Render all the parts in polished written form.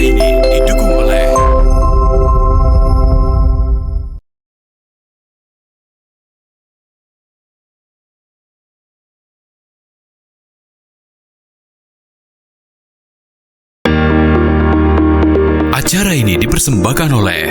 ini didukung oleh acara ini dipersembahkan oleh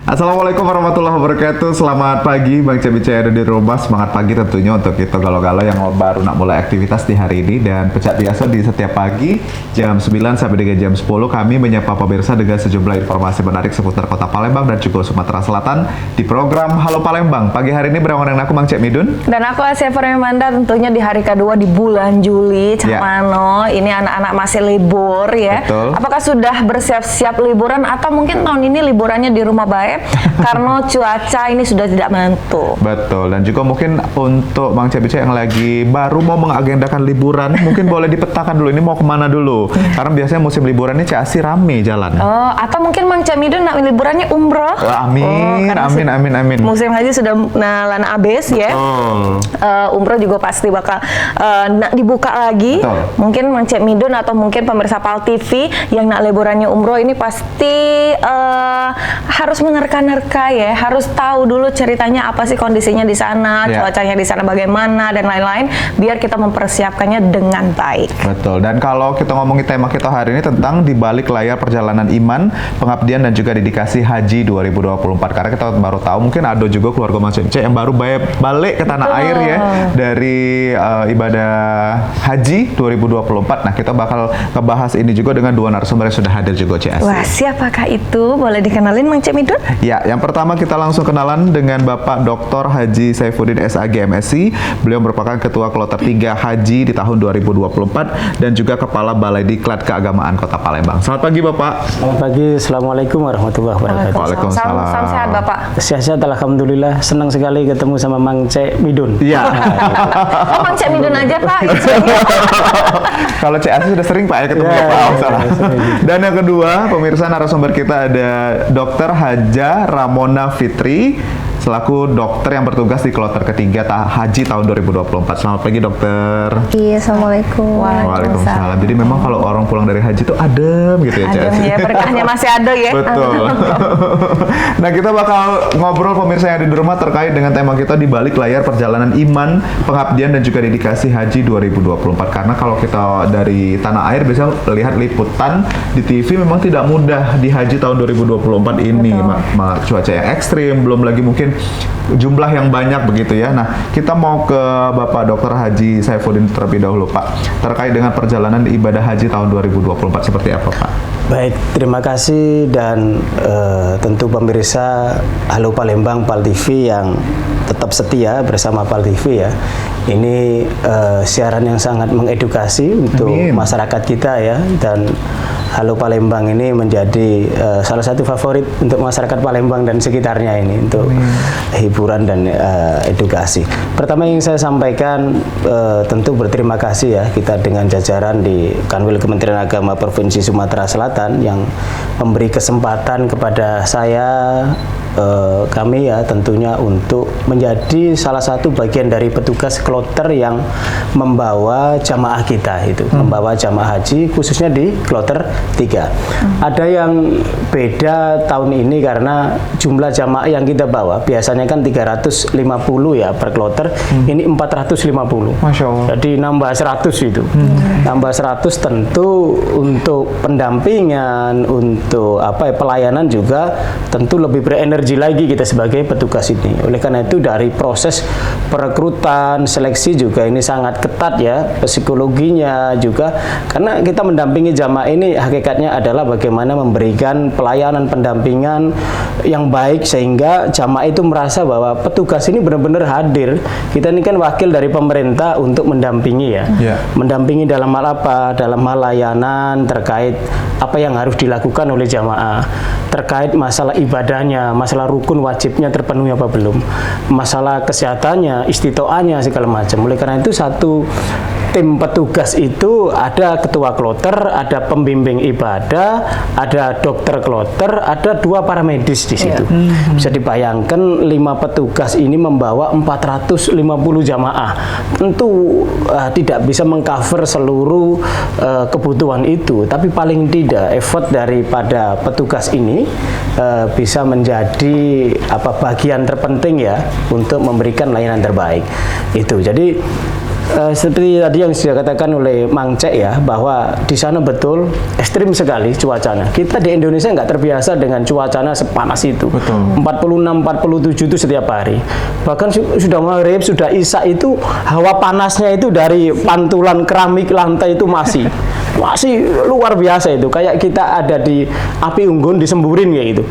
Assalamualaikum warahmatullahi wabarakatuh. Selamat pagi, Bang Cebice ada di rumah. Semangat pagi tentunya untuk kita galau-galau yang baru nak mulai aktivitas di hari ini. Dan pecah biasa di setiap pagi jam 9 sampai dengan jam 10 kami menyapa pemirsa dengan sejumlah informasi menarik seputar Kota Palembang dan juga Sumatera Selatan di program Halo Palembang. Pagi hari ini bersama dengan aku Bang Cek Midun dan aku Asia Fernanda, tentunya di hari kedua di bulan Juli. Camano, ini anak-anak masih libur ya. Betul. Apakah sudah bersiap-siap liburan atau mungkin tahun ini liburannya di rumah baik karena cuaca ini sudah tidak menentu. Betul, dan juga mungkin untuk Bang Cebice yang lagi baru mau mengagendakan liburan, mungkin boleh dipetakan dulu ini mau kemana dulu. Karena biasanya musim liburan ini Casi rame jalan. Oh, atau mungkin Bang Cek Midun nak liburannya umroh. Amin, amin. Musim haji sudah lana habis ya. Umroh juga pasti bakal nak dibuka lagi. Betul. Mungkin Bang Cek Midun atau mungkin pemirsa Pal TV yang nak liburannya umroh ini pasti harus menerka-nerka ya, harus tahu dulu ceritanya apa sih kondisinya di sana, cuacanya di sana bagaimana dan lain-lain, biar kita mempersiapkannya dengan baik. Betul. Dan kalau kita ngomongin tema kita hari ini tentang di balik layar perjalanan iman, pengabdian dan juga dedikasi Haji 2024. Karena kita baru tahu mungkin ada juga keluarga Mas Cek yang baru balik ke tanah air ya dari ibadah Haji 2024. Nah, kita bakal ngebahas ini juga dengan dua narasumber yang sudah hadir juga, Cik Asi. Wah, siapakah itu? Boleh dikenalin Bang Cek Midun? Ya, yang pertama kita langsung kenalan dengan Bapak Dr. Haji Saifuddin SAG MSI. Beliau merupakan Ketua Kloter 3 Haji di tahun 2024 dan juga Kepala Balai Diklat Keagamaan Kota Palembang. Selamat pagi, Bapak. Selamat pagi, Assalamualaikum warahmatullahi wabarakatuh. Waalaikumsalam. Salam sehat, Bapak. Sehat-sehat, alhamdulillah. Senang sekali ketemu sama Mang Cek Midun. Iya. Oh, Bang Cek Midun aja, Pak. Kalau Cek Asi sudah sering Pak ya ketemu Bapak. Salah. Dan yang kedua, pemirsa narasumber kita ada Dr. Haja Ramona Fitri selaku dokter yang bertugas di kloter ketiga Haji tahun 2024. Selamat pagi, dokter. Iya, assalamualaikum. Waalaikumsalam. Jadi memang kalau orang pulang dari haji itu adem gitu ya, Cek. Adem ya, berkahnya masih ada ya. Betul. Nah, kita bakal ngobrol pemirsa yang ada di rumah terkait dengan tema kita di balik layar perjalanan iman, pengabdian dan juga dedikasi Haji 2024. Karena kalau kita dari tanah air bisa lihat liputan di TV memang tidak mudah di Haji tahun 2024 ini. Cuaca yang ekstrim, belum lagi mungkin jumlah yang banyak begitu ya. Nah, kita mau ke Bapak Dr. Haji Saifuddin terlebih dahulu, Pak. Terkait dengan perjalanan ibadah haji tahun 2024 seperti apa, Pak? Baik, terima kasih dan tentu pemirsa Halo Palembang Pal TV yang tetap setia bersama Pal TV ya. Ini siaran yang sangat mengedukasi untuk masyarakat kita ya, dan Halo Palembang ini menjadi salah satu favorit untuk masyarakat Palembang dan sekitarnya ini untuk hiburan dan edukasi. Pertama yang saya sampaikan tentu berterima kasih ya kita dengan jajaran di Kanwil Kementerian Agama Provinsi Sumatera Selatan yang memberi kesempatan kepada saya kami ya tentunya untuk menjadi salah satu bagian dari petugas kloter yang membawa jamaah kita itu, membawa jamaah haji khususnya di kloter 3. Ada yang beda tahun ini karena jumlah jamaah yang kita bawa biasanya kan 350 ya per kloter, ini 450. Masya Allah. Jadi nambah 100 itu. Nambah 100 tentu untuk pendampingan, untuk pelayanan juga tentu lebih berenergi energi lagi kita sebagai petugas ini. Oleh karena itu dari proses perekrutan, seleksi juga ini sangat ketat ya, psikologinya juga, karena kita mendampingi jamaah ini hakikatnya adalah bagaimana memberikan pelayanan pendampingan yang baik sehingga jamaah itu merasa bahwa petugas ini benar-benar hadir. Kita ini kan wakil dari pemerintah untuk mendampingi ya. Mendampingi dalam hal apa? Dalam hal layanan terkait apa yang harus dilakukan oleh jamaah, terkait masalah ibadahnya, masalah rukun wajibnya terpenuhi apa belum, masalah kesehatannya, istitoahnya segala macam. Oleh karena itu satu tim petugas itu ada ketua kloter, ada pembimbing ibadah, ada dokter kloter, ada 2 paramedis di situ. Bisa dibayangkan 5 petugas ini membawa 450 jamaah. Tentu tidak bisa mengcover seluruh kebutuhan itu, tapi paling tidak effort daripada petugas ini bisa menjadi bagian terpenting ya untuk memberikan layanan terbaik. Itu. Jadi seperti tadi yang sudah katakan oleh Mang Cek ya, bahwa di sana betul ekstrim sekali cuacanya. Kita di Indonesia nggak terbiasa dengan cuacanya sepanas itu. Betul. 46, 47 itu setiap hari. Bahkan sudah maghrib, sudah isya itu hawa panasnya itu dari pantulan keramik lantai itu masih luar biasa itu. Kayak kita ada di api unggun disemburin kayak gitu.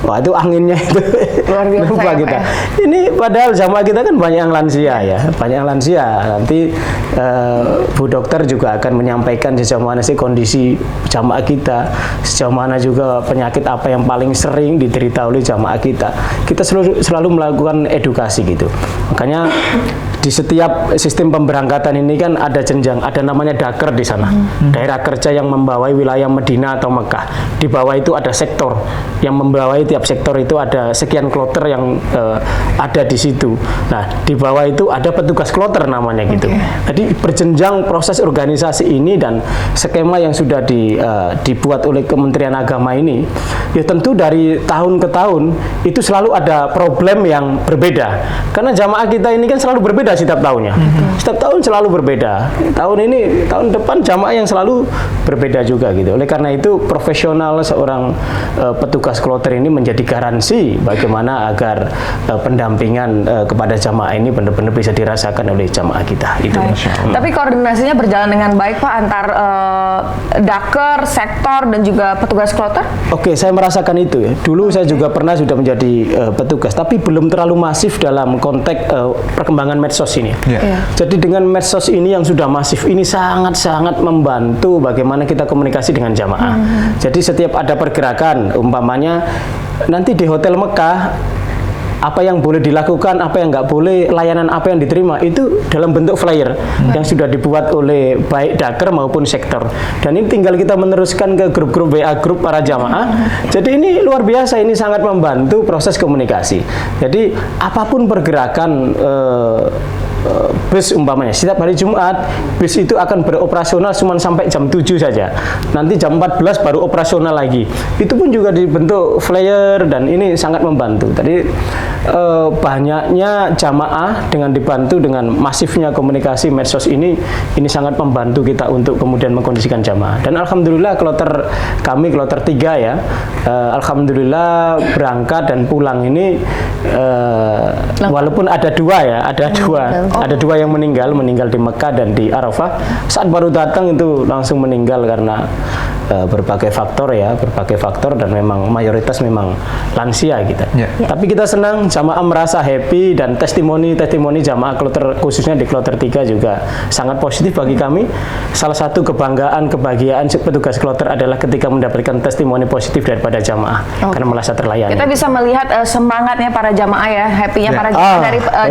Wah, itu anginnya itu luar biasa kita. Ini padahal jamaah kita kan banyak yang lansia ya, banyak yang lansia. Nanti Bu Dokter juga akan menyampaikan sejauh mana sih kondisi jamaah kita, sejauh mana juga penyakit apa yang paling sering diderita oleh jamaah kita. Kita selalu melakukan edukasi gitu. Makanya di setiap sistem pemberangkatan ini kan ada jenjang, ada namanya daker di sana. Daerah kerja yang membawai wilayah Medina atau Mekah. Di bawah itu ada sektor yang membawai tiap sektor itu ada sekian kloter yang ada di situ. Nah, di bawah itu ada petugas kloter namanya gitu. Jadi berjenjang proses organisasi ini dan skema yang sudah dibuat oleh Kementerian Agama ini, ya tentu dari tahun ke tahun itu selalu ada problem yang berbeda. Karena jamaah kita ini kan selalu berbeda setiap tahunnya. Setiap tahun selalu berbeda. Tahun ini, tahun depan jamaah yang selalu berbeda juga gitu. Oleh karena itu profesional seorang petugas kloter ini menjadi garansi bagaimana agar pendampingan kepada jamaah ini benar-benar bisa dirasakan oleh jamaah kita. Itu. Tapi koordinasinya berjalan dengan baik Pak antar daker, sektor dan juga petugas kloter? Oke, saya merasakan itu ya. Dulu saya juga pernah sudah menjadi petugas, tapi belum terlalu masif dalam konteks perkembangan medsos ini. Jadi dengan medsos ini yang sudah masif ini sangat-sangat membantu bagaimana kita komunikasi dengan jamaah. Jadi setiap ada pergerakan, umpamanya nanti di Hotel Mekah apa yang boleh dilakukan, apa yang nggak boleh, layanan apa yang diterima itu dalam bentuk flyer yang sudah dibuat oleh baik daker maupun sektor. Dan ini tinggal kita meneruskan ke grup-grup WA grup para jamaah. Jadi ini luar biasa, ini sangat membantu proses komunikasi. Jadi apapun pergerakan bus umpamanya setiap hari Jumat bus itu akan beroperasional cuma sampai jam 7 saja, nanti jam 14 baru operasional lagi, itu pun juga dibentuk flyer dan ini sangat membantu. Tadi banyaknya jamaah dengan dibantu dengan masifnya komunikasi medsos ini sangat membantu kita untuk kemudian mengkondisikan jamaah. Dan alhamdulillah kloter kami kloter 3 ya, alhamdulillah berangkat dan pulang ini walaupun ada 2 ya, ada dua yang meninggal di Mekah dan di Arafah. Saat baru datang itu langsung meninggal karena berbagai faktor dan memang mayoritas memang lansia kita. Tapi kita senang jamaah merasa happy dan testimoni jamaah kloter khususnya di kloter 3 juga sangat positif bagi kami. Salah satu kebahagiaan petugas kloter adalah ketika mendapatkan testimoni positif daripada jamaah karena merasa terlayani. Kita bisa melihat semangatnya para jamaah ya, happy-nya para jamaah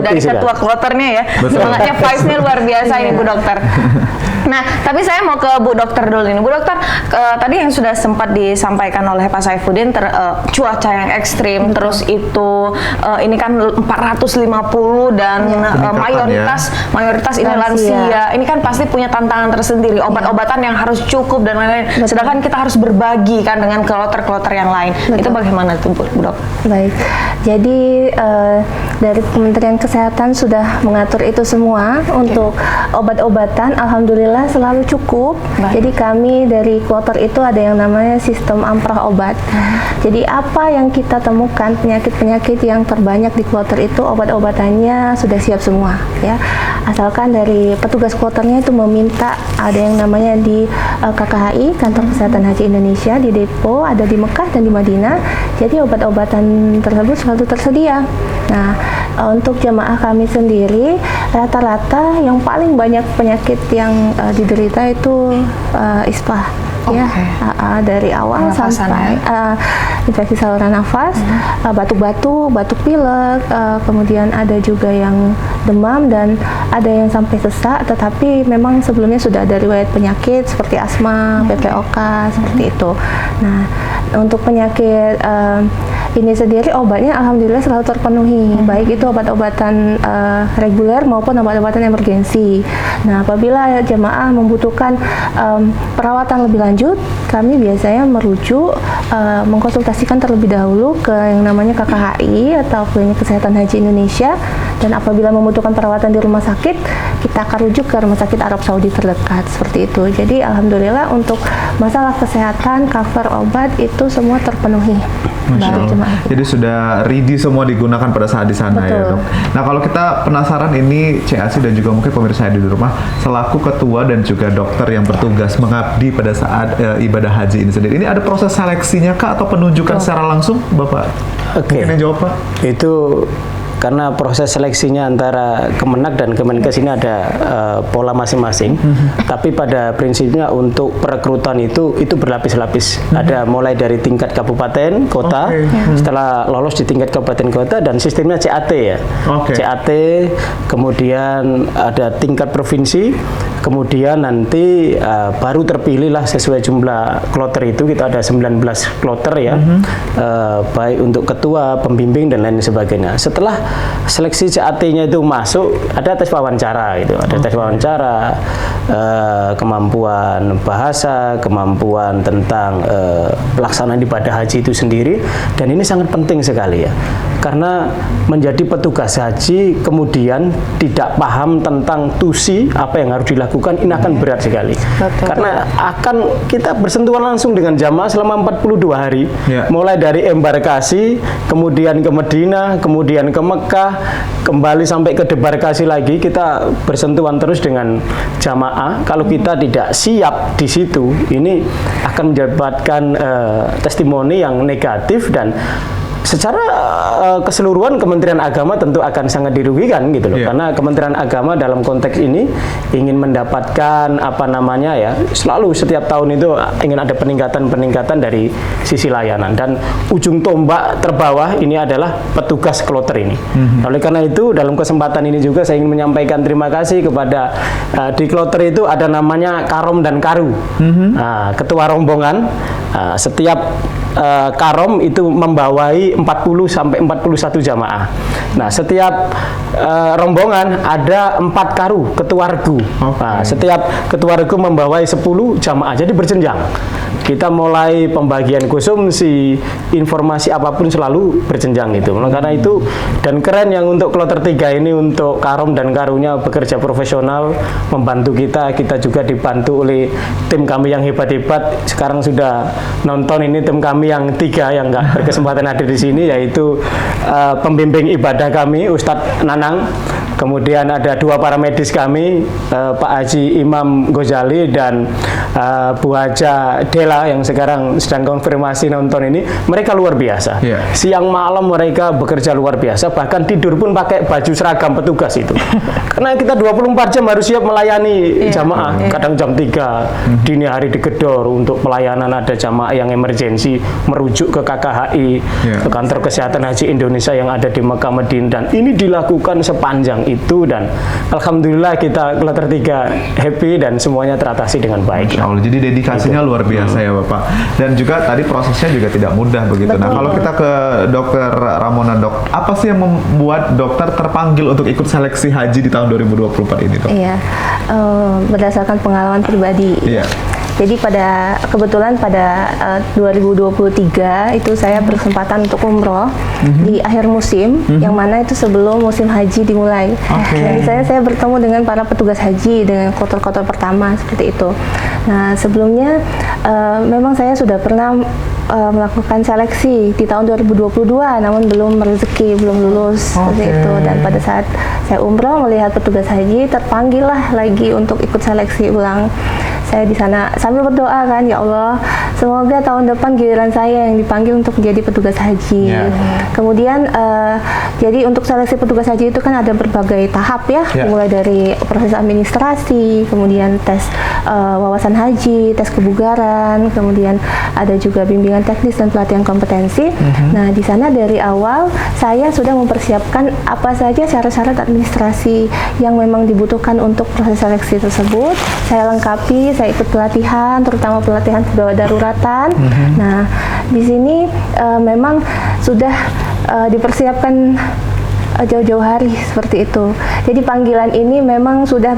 dari ketua kloternya ya. Semangatnya, vibes-nya luar biasa ini Bu Dokter. Nah, tapi saya mau ke Bu Dokter dulu ini. Bu Dokter, tadi yang sudah sempat disampaikan oleh Pak Saifuddin, cuaca yang ekstrim, terus itu ini kan 450 dan mayoritas ini lansia. Ini kan pasti punya tantangan tersendiri. Obat-obatan yang harus cukup dan lain-lain. Sedangkan kita harus berbagi kan dengan kloter-kloter yang lain. Itu bagaimana tuh, Bu Dok? Baik. Jadi dari Kementerian Kesehatan sudah mengatur itu semua untuk obat-obatan. Alhamdulillah selalu cukup. Jadi kami dari kloter itu ada yang namanya sistem amprah obat. Jadi apa yang kita temukan penyakit-penyakit yang terbanyak di kloter itu obat-obatannya sudah siap semua ya. Asalkan dari petugas kloternya itu meminta, ada yang namanya di KKHI Kantor Kesehatan Haji Indonesia di depo, ada di Mekah dan di Madinah. Jadi obat-obatan tersebut selalu tersedia. Nah, untuk jamaah kami sendiri rata-rata yang paling banyak penyakit yang diderita itu ISPA. Ya, dari awal sampai infeksi saluran nafas, batuk-batuk, batuk pilek, kemudian ada juga yang demam dan ada yang sampai sesak, tetapi memang sebelumnya sudah ada riwayat penyakit seperti asma, PPOK, seperti itu. Nah, untuk penyakit ini sendiri obatnya alhamdulillah selalu terpenuhi, baik itu obat-obatan reguler maupun obat-obatan emergensi. Nah, apabila jemaah membutuhkan perawatan lebih lanjut, kami biasanya merujuk mengkonsultasikan terlebih dahulu ke yang namanya KKHI atau Klinik Kesehatan Haji Indonesia, dan apabila membutuhkan perawatan di rumah sakit, kita akan rujuk ke rumah sakit Arab Saudi terdekat, seperti itu. Jadi alhamdulillah untuk masalah kesehatan, cover obat itu semua terpenuhi. Masya Allah. Jadi sudah ready semua digunakan pada saat di sana. Betul. Ya Dok. Nah kalau kita penasaran ini CAC dan juga mungkin pemirsa yang di rumah, selaku ketua dan juga dokter yang bertugas mengabdi pada saat ibadah haji ini sendiri, ini ada proses seleksinya kah atau penunjukan secara langsung, Bapak? Mungkin yang jawab Pak. Itu karena proses seleksinya antara Kemenak dan Kemenkes ini ada pola masing-masing, tapi pada prinsipnya untuk perekrutan itu berlapis-lapis. Ada mulai dari tingkat kabupaten, kota, setelah lolos di tingkat kabupaten kota, dan sistemnya CAT ya. CAT, kemudian ada tingkat provinsi, kemudian nanti baru terpilihlah sesuai jumlah kloter itu. Kita ada 19 kloter ya, baik untuk ketua, pembimbing dan lain sebagainya. Setelah seleksi CAT-nya itu masuk, ada tes wawancara itu, ada tes wawancara, kemampuan bahasa, kemampuan tentang pelaksanaan ibadah haji itu sendiri, dan ini sangat penting sekali ya, karena menjadi petugas haji kemudian tidak paham tentang tusi apa yang harus dilakukan, ini akan berat sekali. Karena akan kita bersentuhan langsung dengan jamaah selama 42 hari, mulai dari embarkasi, kemudian ke Madinah, kemudian ke Mekah, kembali sampai ke debarkasi lagi, kita bersentuhan terus dengan jamaah. Kalau kita tidak siap di situ, ini akan mendapatkan testimoni yang negatif, dan secara keseluruhan Kementerian Agama tentu akan sangat dirugikan gitu loh, karena Kementerian Agama dalam konteks ini ingin mendapatkan apa namanya ya, selalu setiap tahun itu ingin ada peningkatan dari sisi layanan, dan ujung tombak terbawah ini adalah petugas kloter ini. Oleh karena itu dalam kesempatan ini juga saya ingin menyampaikan terima kasih kepada di kloter itu ada namanya Karom dan Karu, ketua rombongan. Setiap Karom itu membawai 40 sampai 41 jamaah. Nah, setiap rombongan ada 4 karu, ketua regu. Nah, setiap ketua regu membawai 10 jamaah. Jadi berjenjang. Kita mulai pembagian konsumsi, informasi apapun selalu berjenjang itu. Karena itu, dan keren yang untuk kloter 3 ini, untuk Karom dan Karunya bekerja profesional, membantu kita juga dibantu oleh tim kami yang hebat-hebat. Sekarang sudah nonton ini tim kami yang 3 yang nggak berkesempatan hadir di sini, yaitu pembimbing ibadah kami Ustadz Nanang, kemudian ada 2 paramedis kami, Pak Haji Imam Ghazali dan Bu Haja Dela yang sekarang sedang konfirmasi nonton ini. Mereka luar biasa. Siang malam mereka bekerja luar biasa, bahkan tidur pun pakai baju seragam petugas itu. Karena kita 24 jam harus siap melayani jamaah. Kadang jam 3 dini hari digedor untuk pelayanan, ada jamaah yang emergensi merujuk ke KKHI, ke Kantor Kesehatan Haji Indonesia yang ada di Mekah Madinah, dan ini dilakukan sepanjang itu, dan alhamdulillah kita kloter 3 happy dan semuanya teratasi dengan baik. Masya Allah, jadi dedikasinya luar biasa ya Bapak. Dan juga tadi prosesnya juga tidak mudah begitu. Nah, kalau kita ke Dokter Ramona, Dok, apa sih yang membuat dokter terpanggil untuk ikut seleksi haji di tahun 2024 ini, Dok? Iya, berdasarkan pengalaman pribadi. Iya. Jadi kebetulan pada 2023 itu saya berkesempatan untuk umroh di akhir musim, yang mana itu sebelum musim haji dimulai. Jadi saya bertemu dengan para petugas haji dengan kloter pertama seperti itu. Nah, sebelumnya memang saya sudah pernah melakukan seleksi di tahun 2022, namun belum rezeki, belum lulus seperti itu. Dan pada saat saya umroh melihat petugas haji, terpanggil lah lagi untuk ikut seleksi ulang. Saya di sana sambil berdoa kan, ya Allah, semoga tahun depan giliran saya yang dipanggil untuk menjadi petugas haji. Kemudian jadi untuk seleksi petugas haji itu kan ada berbagai tahap ya, mulai dari proses administrasi, kemudian tes wawasan haji, tes kebugaran, kemudian ada juga bimbingan teknis dan pelatihan kompetensi. Nah, di sana dari awal saya sudah mempersiapkan apa saja syarat-syarat administrasi yang memang dibutuhkan untuk proses seleksi tersebut. Saya lengkapi, saya ikut pelatihan, terutama pelatihan kegawat daruratan. Nah, di sini memang sudah dipersiapkan jauh-jauh hari seperti itu. Jadi panggilan ini memang sudah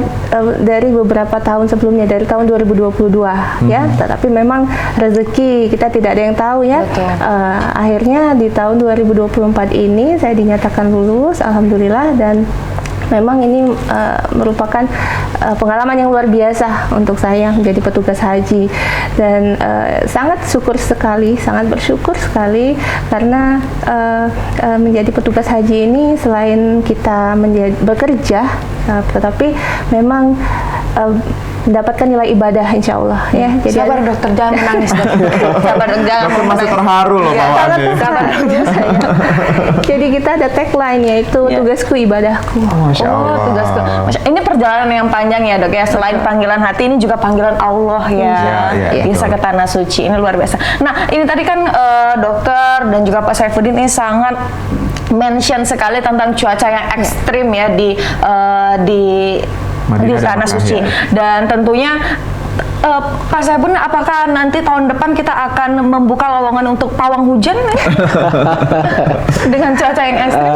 dari beberapa tahun sebelumnya, dari tahun 2022 ya. Tetapi memang rezeki kita tidak ada yang tahu ya. Akhirnya di tahun 2024 ini saya dinyatakan lulus, alhamdulillah, dan memang ini merupakan pengalaman yang luar biasa untuk saya menjadi petugas haji, dan sangat syukur sekali, sangat bersyukur sekali karena menjadi petugas haji ini selain kita bekerja, tetapi memang mendapatkan nilai ibadah insya Allah ya. Jadi sabar dokter, jangan menangis dokter. Sabar, jangan Dokter masih menangis. terharu loh bawaannya. Sabar. Jadi kita ada tagline yaitu tugasku ibadahku. Masya Allah. Tugasku. Ini perjalanan yang panjang ya dok ya. Selain panggilan hati, ini juga panggilan Allah ya. Bisa ke tanah suci. Ini luar biasa. Nah, ini tadi kan dokter dan juga Pak Saifuddin ini sangat mention sekali tentang cuaca yang ekstrim ya di tanah suci. Dan tentunya Pak Saifun, apakah nanti tahun depan kita akan membuka lowongan untuk pawang hujan dengan cuaca yang ekstrim?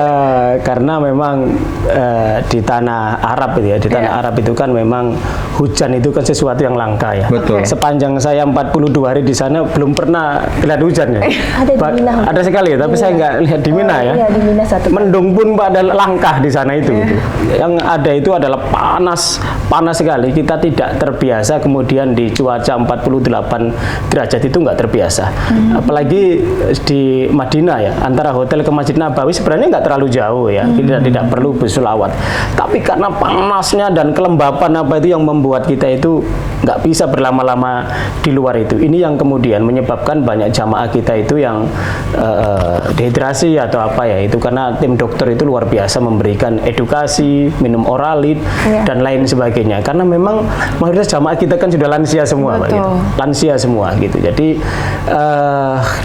Karena memang di tanah Arab itu ya, di tanah Arab itu kan memang hujan itu kan sesuatu yang langka ya. Betul. Sepanjang saya 42 hari di sana belum pernah lihat hujan ya. Ada di Mina. Ada sekali ya, tapi saya nggak lihat di Mina ya. Iya, di Mina satu. Mendung pun pada langkah di sana itu. Gitu. Yang ada itu adalah panas sekali. Kita tidak terbiasa, kemudian di cuaca 48 derajat itu nggak terbiasa. Apalagi di Madinah ya, antara hotel ke Masjid Nabawi sebenarnya nggak terlalu jauh ya, tidak perlu bersolawat. Tapi karena panasnya dan kelembapan apa itu yang membuat kita itu nggak bisa berlama-lama di luar itu. Ini yang kemudian menyebabkan banyak jamaah kita itu yang dehidrasi atau apa ya, itu karena tim dokter itu luar biasa memberikan edukasi, minum oralit dan lain sebagainya. Karena memang mayoritas jamaah kita kan sudah lansia semua, Pak, gitu. Lansia semua gitu. Jadi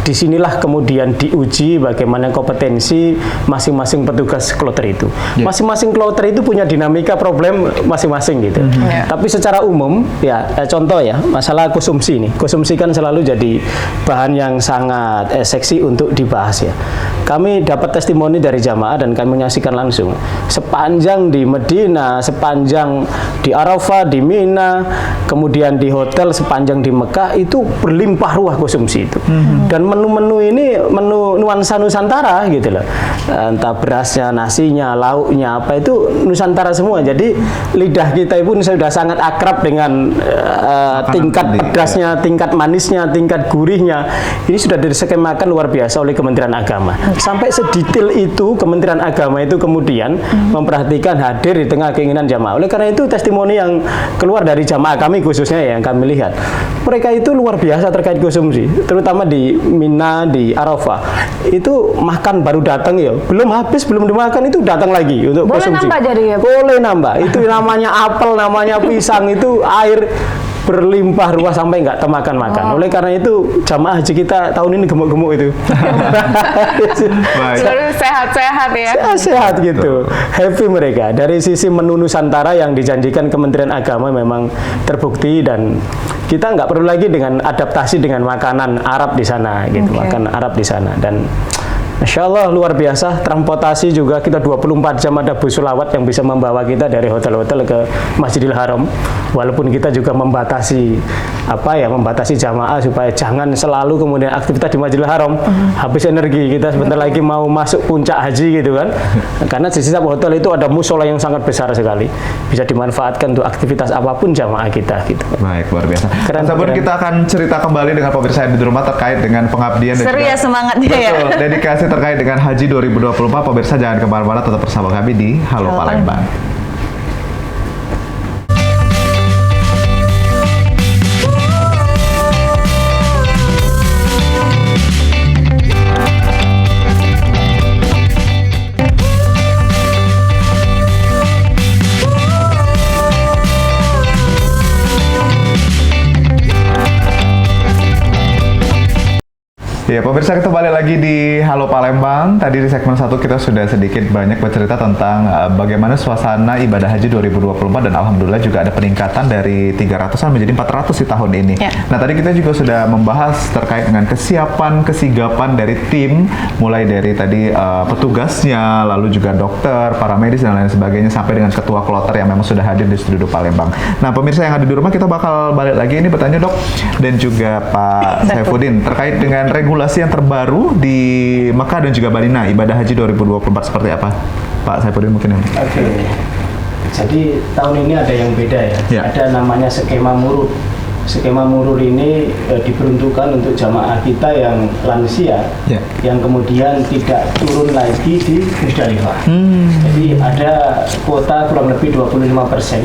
disinilah kemudian diuji bagaimana kompetensi masing-masing petugas kloter itu. Masing-masing kloter itu punya dinamika problem masing-masing gitu. Tapi secara umum ya, contoh ya, masalah konsumsi nih. Konsumsi kan selalu jadi bahan yang sangat seksi untuk dibahas ya. Kami dapat testimoni dari jamaah dan kami menyaksikan langsung. Sepanjang di Medina, sepanjang di Arafah, di Mina, kemudian di hotel, sepanjang di Mekah itu berlimpah ruah konsumsi itu. Dan menu-menu ini menu nuansa Nusantara gitu loh. Entah berasnya, nasinya, lauknya, apa itu Nusantara semua. Jadi lidah kita pun sudah sangat akrab dengan tingkat pedasnya, tingkat manisnya, tingkat gurihnya. Ini sudah diskemakan luar biasa oleh Kementerian Agama. Sampai sedetail itu Kementerian Agama itu kemudian memperhatikan hadir di tengah keinginan jamaah. Oleh karena itu testimoni yang keluar dari jamaah kami khususnya yang kami lihat, mereka itu luar biasa terkait konsumsi, terutama di Mina, di Arafah. Itu makan baru datang ya, belum habis, belum dimakan itu datang lagi untuk Boleh konsumsi. nambah jadi ya? Boleh nambah. Itu namanya apel, namanya pisang, itu air berlimpah ruah sampai nggak temakan-makan. Oleh karena itu jamaah haji kita tahun ini gemuk-gemuk itu. Baik. Seluruh sehat-sehat ya. Sehat gitu, happy mereka. Dari sisi menu Nusantara yang dijanjikan Kementerian Agama memang terbukti dan kita nggak perlu lagi dengan adaptasi dengan makanan Arab di sana gitu, makanan Arab di sana. Dan Masya Allah luar biasa, transportasi juga kita 24 jam ada bus selawat yang bisa membawa kita dari hotel-hotel ke Masjidil Haram. Walaupun kita juga membatasi membatasi jamaah supaya jangan selalu kemudian aktivitas di Masjidil Haram habis energi. Kita sebentar lagi mau masuk puncak haji gitu kan. Karena di setiap hotel itu ada musola yang sangat besar sekali. Bisa dimanfaatkan untuk aktivitas apapun jamaah kita gitu. Baik, luar biasa. Keren, Sabun, keren. kita akan cerita kembali dengan pemirsa yang di rumah terkait dengan pengabdian dan Seru ya semangatnya ya. betul, dedikasi terkait dengan Haji 2024. Pemirsa jangan kemana-mana, tetap bersama kami di Halo Palembang. Ya, pemirsa, kita kembali lagi di Halo Palembang. Tadi di segmen 1 kita sudah sedikit banyak bercerita tentang bagaimana suasana ibadah haji 2024 dan alhamdulillah juga ada peningkatan dari 300-an menjadi 400 di tahun ini. Ya. Nah, tadi kita juga sudah membahas terkait dengan kesiapan, kesigapan dari tim, mulai dari tadi petugasnya, lalu juga dokter, para medis dan lain sebagainya, sampai dengan ketua kloter yang memang sudah hadir di studio Palembang. Nah, pemirsa yang ada di rumah, kita bakal balik lagi ini bertanya, Dok, dan juga Pak Saifuddin terkait dengan regulasi yang terbaru di Mekah dan juga Madinah ibadah haji 2024 seperti apa? Pak Saifuddin mungkin yang... Oke. Jadi tahun ini ada yang beda ya. Ya. Ada namanya skema murur. Skema murur ini diperuntukkan untuk jamaah kita yang lansia, Ya. yang kemudian tidak turun lagi di Musdalifah. Jadi ada kuota kurang lebih 25%.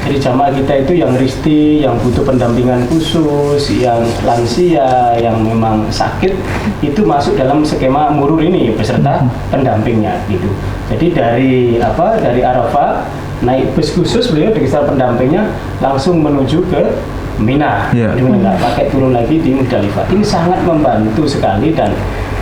Jadi jamaah kita itu yang risti, yang butuh pendampingan khusus, yang lansia, yang memang sakit, itu masuk dalam skema murur ini beserta pendampingnya gitu. Jadi dari Arafah naik bus khusus, beliau dengan pendampingnya langsung menuju ke Mina. Yeah. Jadi nggak pakai turun lagi di Musdalifah. Ini sangat membantu sekali dan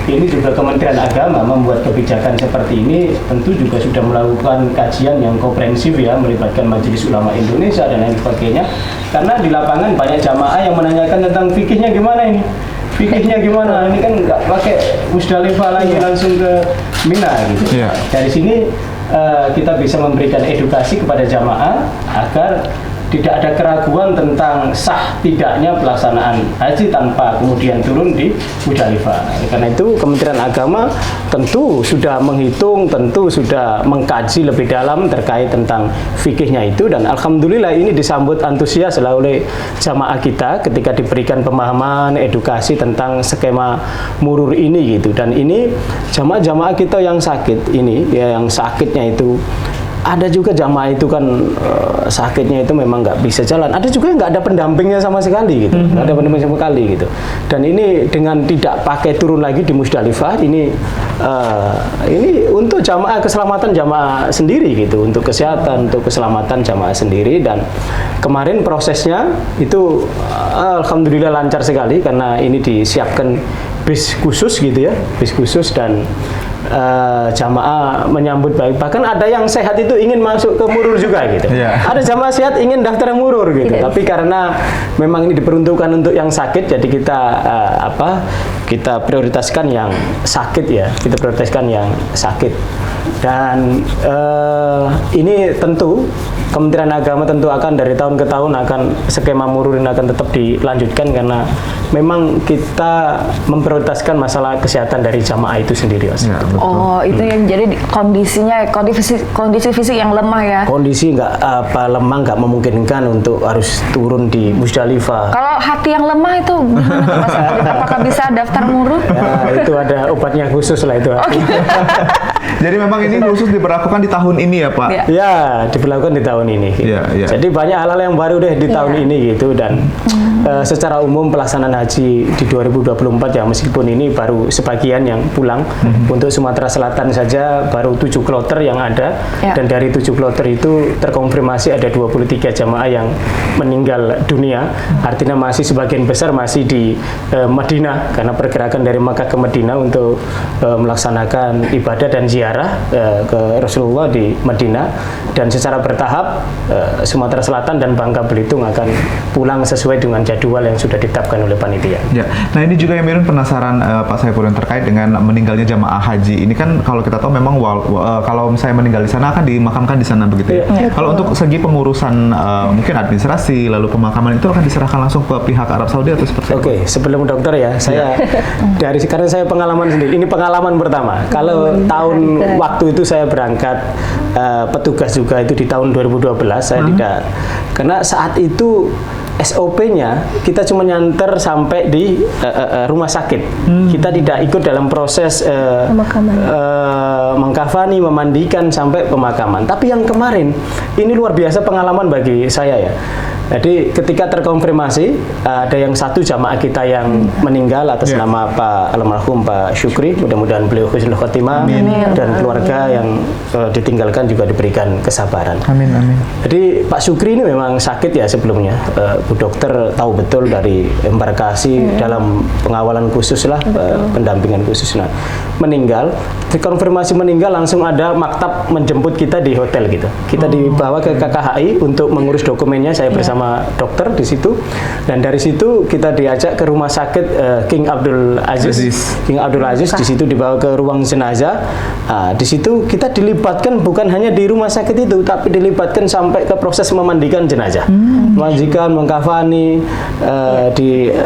ini juga Kementerian Agama membuat kebijakan seperti ini tentu juga sudah melakukan kajian yang komprehensif ya, melibatkan Majelis Ulama Indonesia dan lain sebagainya. Karena di lapangan banyak jamaah yang menanyakan tentang fikihnya gimana ini. Fikihnya gimana? Ini kan nggak pakai Musdalifah lagi langsung ke Mina gitu. Yeah. Dari sini kita bisa memberikan edukasi kepada jamaah agar tidak ada keraguan tentang sah tidaknya pelaksanaan haji tanpa kemudian turun di Musdalifah. Karena itu Kementerian Agama tentu sudah menghitung, tentu sudah mengkaji lebih dalam terkait tentang fikihnya itu, dan alhamdulillah ini disambut antusias oleh jamaah kita ketika diberikan pemahaman, edukasi tentang skema murur ini gitu. Dan ini jamaah-jamaah kita yang sakit ini, ya, yang sakitnya itu ada juga jamaah itu kan sakitnya itu memang nggak bisa jalan. Ada juga yang nggak ada pendampingnya sama sekali gitu, nggak ada pendamping sama sekali gitu. Dan ini dengan tidak pakai turun lagi di Musdalifah ini untuk jamaah keselamatan jamaah sendiri gitu, untuk kesehatan, untuk keselamatan jamaah sendiri. Dan kemarin prosesnya itu alhamdulillah lancar sekali karena ini disiapkan bis khusus gitu ya, bis khusus dan jamaah menyambut baik. Bahkan ada yang sehat itu ingin masuk ke murur juga gitu. Yeah. Ada jamaah sehat ingin daftar murur gitu. Tapi karena memang ini diperuntukkan untuk yang sakit, jadi kita prioritaskan yang sakit ya. Kita prioritaskan yang sakit. Dan ini tentu Kementerian Agama tentu akan dari tahun ke tahun akan skema murur ini akan tetap dilanjutkan karena memang kita memprioritaskan masalah kesehatan dari jamaah itu sendiri. Ya, betul. Oh, itu yang jadi kondisinya, kondisi fisik yang lemah ya. Kondisi lemah nggak memungkinkan untuk harus turun di Musdalifah. Kalau hati yang lemah itu gimana Mas? Apakah bisa daftar murur? Ya, itu ada obatnya khusus lah itu. Jadi memang ini khusus diberlakukan di tahun ini ya Pak? Iya. Ya, diberlakukan di tahun ini. Iya, iya. Jadi banyak hal-hal yang baru deh di tahun ini gitu, dan secara umum pelaksanaan haji di 2024 ya, meskipun ini baru sebagian yang pulang. Untuk Sumatera Selatan saja baru 7 kloter yang ada, Ya. dan dari 7 kloter itu terkonfirmasi ada 23 jamaah yang meninggal dunia. Artinya masih sebagian besar masih di Madinah, karena pergerakan dari Makkah ke Madinah untuk melaksanakan ibadah dan ziarah ke Rasulullah di Madinah. Dan secara bertahap Sumatera Selatan dan Bangka Belitung akan pulang sesuai dengan jadwal yang sudah ditetapkan oleh panitia. Ya. Nah ini juga yang Mirun penasaran Pak Saiful, yang terkait dengan meninggalnya jamaah haji. Ini kan kalau kita tahu memang kalau misalnya meninggal di sana akan dimakamkan di sana begitu ya. Kalau untuk segi pengurusan mungkin administrasi lalu pemakaman itu akan diserahkan langsung ke pihak Arab Saudi atau seperti apa? Oke, sebelum dokter ya, saya karena saya pengalaman sendiri. Ini pengalaman pertama. Kalau tahun waktu itu saya berangkat petugas juga itu di tahun 2012, saya tidak, karena saat itu SOP-nya kita cuma nyanter sampai di rumah sakit. Kita tidak ikut dalam proses mengkafani, memandikan sampai pemakaman. Tapi yang kemarin ini luar biasa pengalaman bagi saya ya. Jadi ketika terkonfirmasi ada yang satu jamaah kita yang meninggal atas nama Pak almarhum Pak Syukri, mudah-mudahan beliau husnul khotimah, dan keluarga yang ditinggalkan juga diberikan kesabaran. Amin, amin. Jadi Pak Syukri ini memang sakit ya sebelumnya. Bu dokter tahu betul dari embarkasi dalam pengawalan khusus lah, pendampingan khusus. Nah, meninggal, dikonfirmasi meninggal langsung ada maktab menjemput kita di hotel gitu. Kita dibawa ke KKHI untuk mengurus dokumennya, saya bersama dokter di situ, dan dari situ kita diajak ke rumah sakit King Abdul Aziz. King Abdul Aziz di situ dibawa ke ruang jenazah. Di situ kita dilibatkan bukan hanya di rumah sakit itu, tapi dilibatkan sampai ke proses memandikan jenazah, memandikan, mengkafani,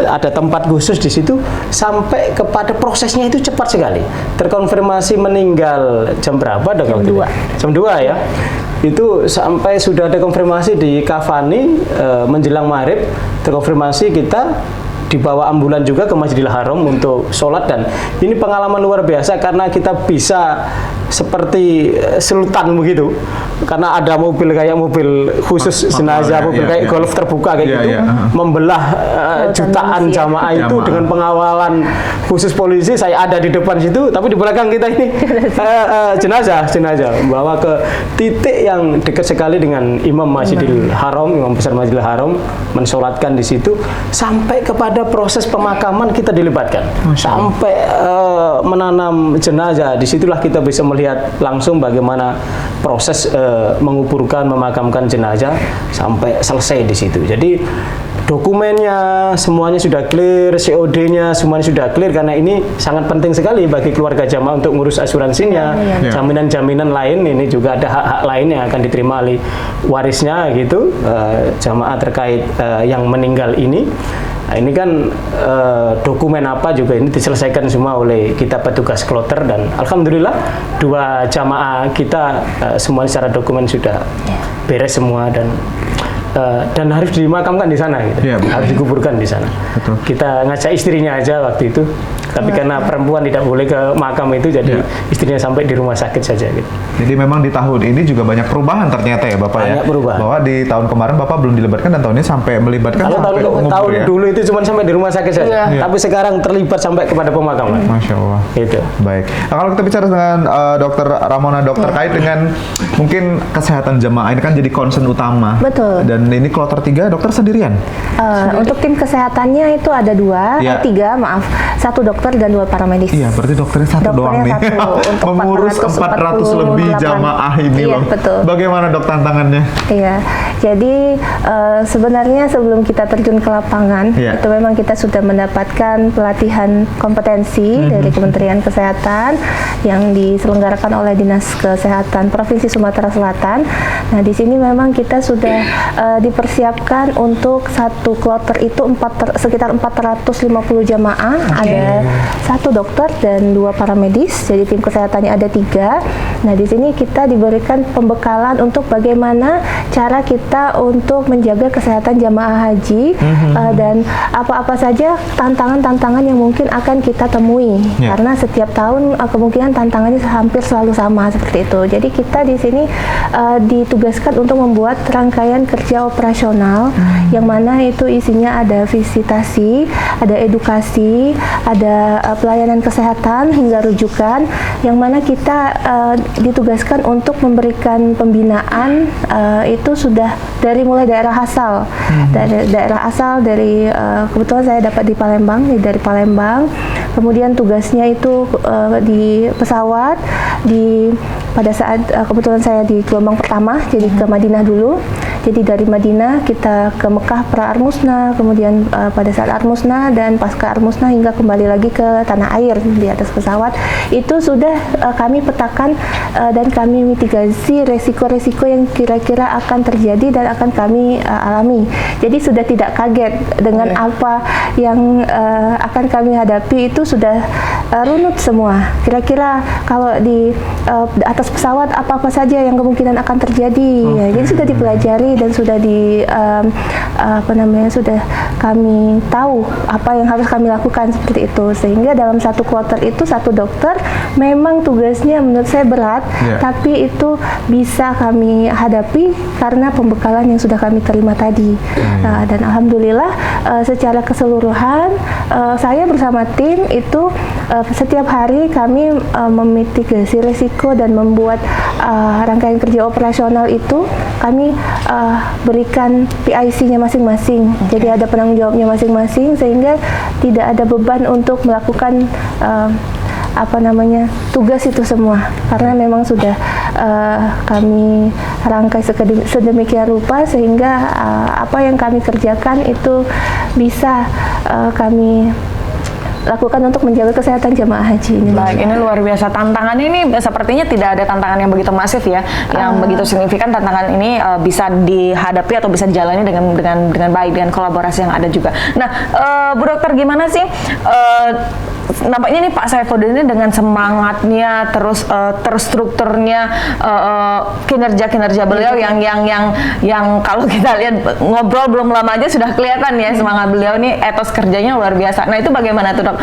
ada tempat khusus di situ, sampai kepada prosesnya itu cepat sekali. Terkonfirmasi meninggal jam berapa? Jam 2 ya. Itu sampai sudah ada konfirmasi di kafani menjelang maghrib, terkonfirmasi kita dibawa ambulan juga ke Masjidil Haram untuk sholat. Dan ini pengalaman luar biasa karena kita bisa seperti sultan begitu, karena ada mobil kayak mobil khusus jenazah, mobil kayak golf terbuka kayak gitu, membelah jutaan jamaah itu dengan pengawalan khusus polisi. Saya ada di depan situ, tapi di belakang kita ini jenazah bawa ke titik yang dekat sekali dengan Imam Masjidil Haram, Imam besar Masjidil Haram, mensolatkan di situ sampai kepada proses pemakaman kita dilibatkan, sampai menanam jenazah. Disitulah kita bisa melihat langsung bagaimana proses menguburkan, memakamkan jenazah sampai selesai di situ. Jadi dokumennya semuanya sudah clear, COD-nya semuanya sudah clear, karena ini sangat penting sekali bagi keluarga jamaah untuk ngurus asuransinya, jaminan-jaminan lain. Ini juga ada hak-hak lain yang akan diterima oleh warisnya gitu, jamaah terkait yang meninggal ini. Nah, ini kan dokumen apa juga ini diselesaikan semua oleh kita petugas kloter, dan alhamdulillah 2 jamaah kita semuanya secara dokumen sudah beres semua, dan harus dimakamkan di sana gitu. Harus dikuburkan di sana. Betul. Kita ngajak istrinya aja waktu itu, tapi karena perempuan tidak boleh ke makam itu, jadi istrinya sampai di rumah sakit saja gitu. Jadi memang di tahun ini juga banyak perubahan ternyata ya Bapak, banyak perubahan. Bahwa di tahun kemarin Bapak belum dilibatkan, dan tahun ini sampai melibatkan. Kalau tahun dulu itu cuma sampai di rumah sakit saja, tapi sekarang terlibat sampai kepada pemakaman. Masya Allah. Itu. Baik. Nah, kalau kita bicara dengan Dokter Ramona, terkait dengan mungkin kesehatan jemaah ini kan jadi concern utama. Betul. Dan ini kloter 3 dokter sendirian. Untuk tim kesehatannya itu ada 1 dokter dan 2 paramedis. Iya, berarti dokternya satu doang nih. Untuk mengurus 400 lebih jamaah ini loh. Betul. Bagaimana dok tantangannya? Iya, jadi sebenarnya sebelum kita terjun ke lapangan, itu memang kita sudah mendapatkan pelatihan kompetensi dari Kementerian Kesehatan yang diselenggarakan oleh Dinas Kesehatan Provinsi Sumatera Selatan. Nah, di sini memang kita sudah dipersiapkan untuk satu kloter itu sekitar 450 jamaah. Ada 1 dokter dan 2 paramedis. Jadi tim kesehatannya ada 3. Nah, di sini kita diberikan pembekalan untuk bagaimana cara kita untuk menjaga kesehatan jamaah haji dan apa-apa saja tantangan-tantangan yang mungkin akan kita temui. Karena setiap tahun kemungkinan tantangannya hampir selalu sama seperti itu. Jadi kita di sini ditugaskan untuk membuat rangkaian kerja operasional yang mana itu isinya ada visitasi, ada edukasi, ada pelayanan kesehatan hingga rujukan, yang mana kita ditugaskan untuk memberikan pembinaan itu sudah dari mulai daerah asal, dari kebetulan saya dapat di Palembang, dari Palembang. Kemudian tugasnya itu di pesawat, pada saat kebetulan saya di gelombang pertama, jadi ke Madinah dulu. Jadi dari Madinah kita ke Mekah pra Armusna, kemudian pada saat Armusna dan pasca Armusna hingga kembali lagi ke tanah air di atas pesawat. Itu sudah kami petakan dan kami mitigasi resiko-resiko yang kira-kira akan terjadi dan akan kami alami. Jadi sudah tidak kaget dengan apa yang akan kami hadapi, itu sudah runut semua. Kira-kira kalau di atas pesawat apa-apa saja yang kemungkinan akan terjadi. Ya, jadi sudah dipelajari dan sudah sudah kami tahu apa yang harus kami lakukan seperti itu. Sehingga dalam satu kloter itu 1 dokter memang tugasnya menurut saya berat, tapi itu bisa kami hadapi karena pembekalan yang sudah kami terima tadi. Dan alhamdulillah secara keseluruhan saya bersama tim itu setiap hari kami memitigasi risiko dan membuat rangkaian kerja operasional itu kami berikan PIC-nya masing-masing. Jadi ada penanggung jawabnya masing-masing sehingga tidak ada beban untuk melakukan tugas itu semua, karena memang sudah kami rangkai sedemikian rupa sehingga apa yang kami kerjakan itu bisa kami lakukan untuk menjaga kesehatan jamaah haji ini. Baik, ini luar biasa. Tantangan ini sepertinya tidak ada tantangan yang begitu masif ya, yang begitu signifikan. Tantangan ini bisa dihadapi atau bisa dijalani dengan baik, dengan kolaborasi yang ada juga. Nah, Bu Dokter, gimana sih nampaknya nih Pak Saifuddin ini dengan semangatnya, terus terstrukturnya, kinerja beliau yang kalau kita lihat ngobrol belum lama aja sudah kelihatan ya semangat beliau nih, etos kerjanya luar biasa. Nah, itu bagaimana tuh, Dok?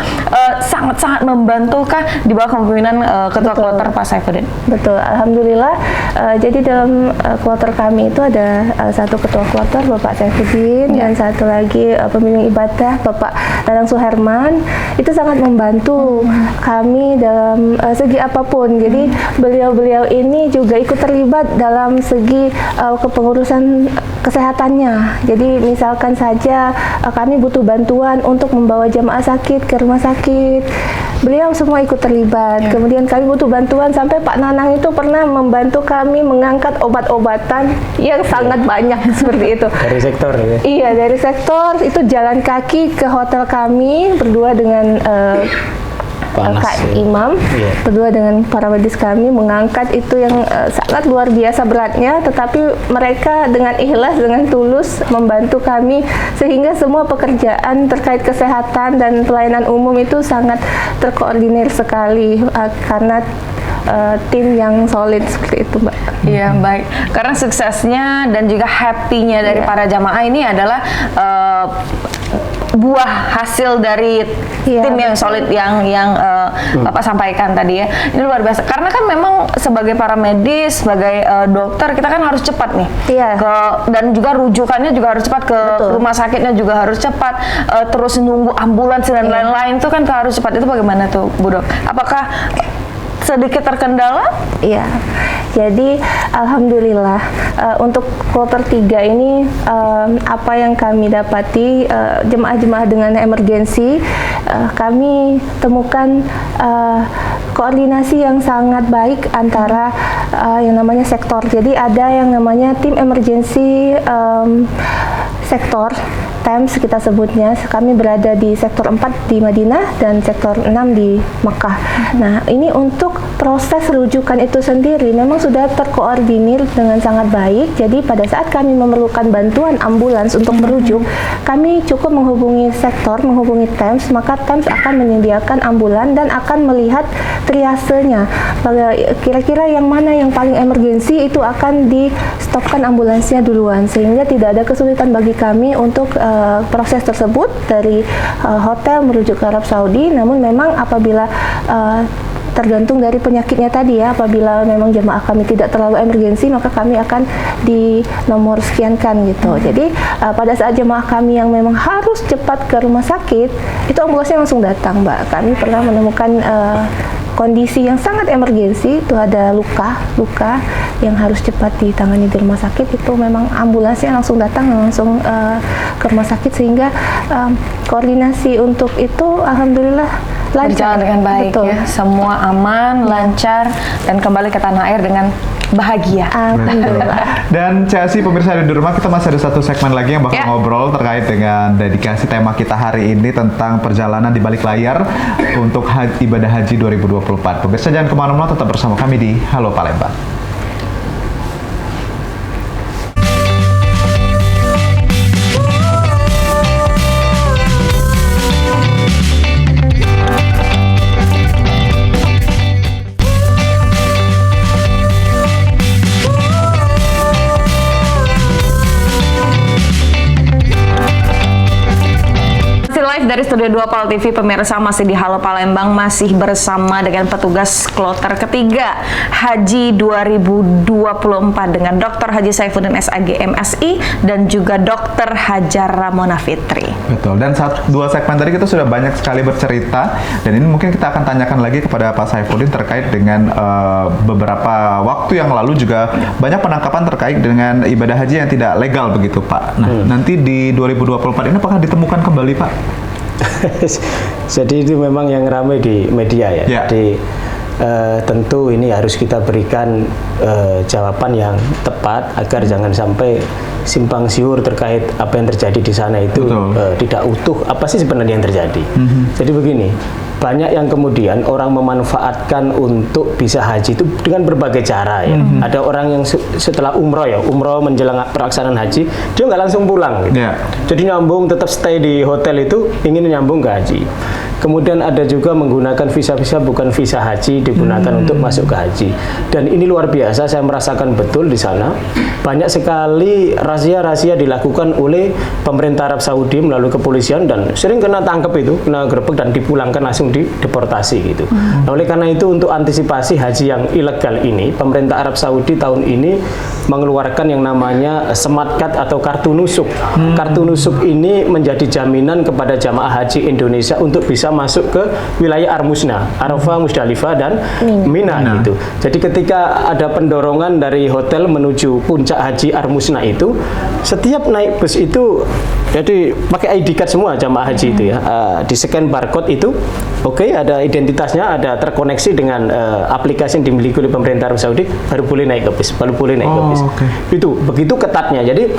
Sangat-sangat membantukah di bawah kepemimpinan Ketua Kloter Pak Saifuddin? Betul, alhamdulillah. Jadi dalam kloter kami itu ada 1 Ketua Kloter Bapak Saifuddin dan 1 lagi pembimbing ibadah Bapak Nanang Suherman. Itu sangat membantu kami dalam segi apapun. Jadi beliau-beliau ini juga ikut terlibat dalam segi kepengurusan kesehatannya. Jadi misalkan saja kami butuh bantuan untuk membawa jamaah sakit ke rumah sakit, beliau semua ikut terlibat. Kemudian kami butuh bantuan sampai Pak Nanang itu pernah membantu kami mengangkat obat-obatan yang sangat banyak seperti itu. Dari sektor ya? Iya, dari sektor itu jalan kaki ke hotel kami berdua dengan Kak Imam, berdua dengan para medis kami mengangkat itu yang sangat luar biasa beratnya, tetapi mereka dengan ikhlas, dengan tulus membantu kami sehingga semua pekerjaan terkait kesehatan dan pelayanan umum itu sangat terkoordinir sekali karena tim yang solid seperti itu, Mbak. Iya, baik. Karena suksesnya dan juga happy-nya dari para jamaah ini adalah buah hasil dari tim yang solid yang Bapak sampaikan tadi ya. Ini luar biasa. Karena kan memang sebagai para medis, sebagai dokter, kita kan harus cepat nih. Dan juga rujukannya juga harus cepat ke rumah sakitnya juga harus cepat. Terus nunggu ambulans dan lain-lain itu kan harus cepat. Itu bagaimana tuh, Bu Dok? Apakah sedikit terkendala? Iya. Jadi alhamdulillah untuk kloter 3 ini apa yang kami dapati jemaah-jemaah dengan emergensi kami temukan koordinasi yang sangat baik antara yang namanya sektor. Jadi ada yang namanya tim emergensi sektor, TEMS kita sebutnya. Kami berada di sektor 4 di Madinah dan sektor 6 di Mekah. Nah, ini untuk proses rujukan itu sendiri memang sudah terkoordinir dengan sangat baik. Jadi pada saat kami memerlukan bantuan ambulans untuk merujuk, kami cukup menghubungi sektor, menghubungi TEMS, maka TEMS akan menyediakan ambulan dan akan melihat triasenya. Kira-kira yang mana yang paling emergensi itu akan di stopkan ambulansnya duluan, sehingga tidak ada kesulitan bagi kami untuk proses tersebut dari hotel merujuk ke Arab Saudi. Namun memang apabila tergantung dari penyakitnya tadi ya, apabila memang jemaah kami tidak terlalu emergensi maka kami akan di nomor sekiankan gitu. Jadi pada saat jemaah kami yang memang harus cepat ke rumah sakit itu ambulansnya langsung datang, Mbak. Kami pernah menemukan kondisi yang sangat emergensi, itu ada luka yang harus cepat ditangani di rumah sakit, itu memang ambulansnya langsung datang langsung ke rumah sakit, sehingga koordinasi untuk itu alhamdulillah lancar, berjalan dengan baik. Betul. Ya, semua aman, lancar, dan kembali ke tanah air dengan bahagia. Alhamdulillah. Dan Chelsea, pemirsa di rumah, kita masih ada satu segmen lagi yang bakal ngobrol terkait dengan dedikasi tema kita hari ini tentang perjalanan di balik layar untuk ibadah haji 2024. Pemirsa jangan kemana-mana, tetap bersama kami di Halo Palembang. Dari Studio 2 PAL TV, pemirsa masih di Halo Palembang, masih bersama dengan petugas kloter ketiga Haji 2024 dengan Dr. Haji Saifuddin SAG MSI dan juga Dr. Hajar Ramona Fitri. Betul, dan dua segmen tadi kita sudah banyak sekali bercerita, dan ini mungkin kita akan tanyakan lagi kepada Pak Saifuddin terkait dengan beberapa waktu yang lalu juga banyak penangkapan terkait dengan ibadah haji yang tidak legal begitu Pak. Nah, nanti di 2024 ini apakah ditemukan kembali Pak? Jadi itu memang yang ramai di media ya. Jadi tentu ini harus kita berikan jawaban yang tepat agar jangan sampai simpang siur terkait apa yang terjadi di sana itu tidak utuh apa sih sebenarnya yang terjadi. Jadi begini, banyak yang kemudian orang memanfaatkan untuk bisa haji itu dengan berbagai cara ya. Ada orang yang setelah umroh menjelang pelaksanaan haji, dia nggak langsung pulang gitu. Jadi nyambung, tetap stay di hotel itu, ingin nyambung ke haji. Kemudian ada juga menggunakan visa-visa bukan visa haji, digunakan untuk masuk ke haji. Dan ini luar biasa, saya merasakan betul di sana. Banyak sekali rahasia-rahasia dilakukan oleh pemerintah Arab Saudi melalui kepolisian, dan sering kena tangkap itu, kena gerbek dan dipulangkan langsung dideportasi gitu. Nah, oleh karena itu untuk antisipasi haji yang ilegal ini, pemerintah Arab Saudi tahun ini mengeluarkan yang namanya smart card atau kartu nusuk. Kartu nusuk ini menjadi jaminan kepada jamaah haji Indonesia untuk bisa masuk ke wilayah Armusna, Arafah, Musdalifah, dan Mina gitu. Jadi ketika ada pendorongan dari hotel menuju puncak haji Armusna itu, setiap naik bus itu jadi pakai ID card semua jamaah haji itu ya. Di scan barcode itu, ada identitasnya, ada terkoneksi dengan aplikasi yang dimiliki oleh pemerintah Arab Saudi, baru boleh naik ke bus, Itu begitu ketatnya. Jadi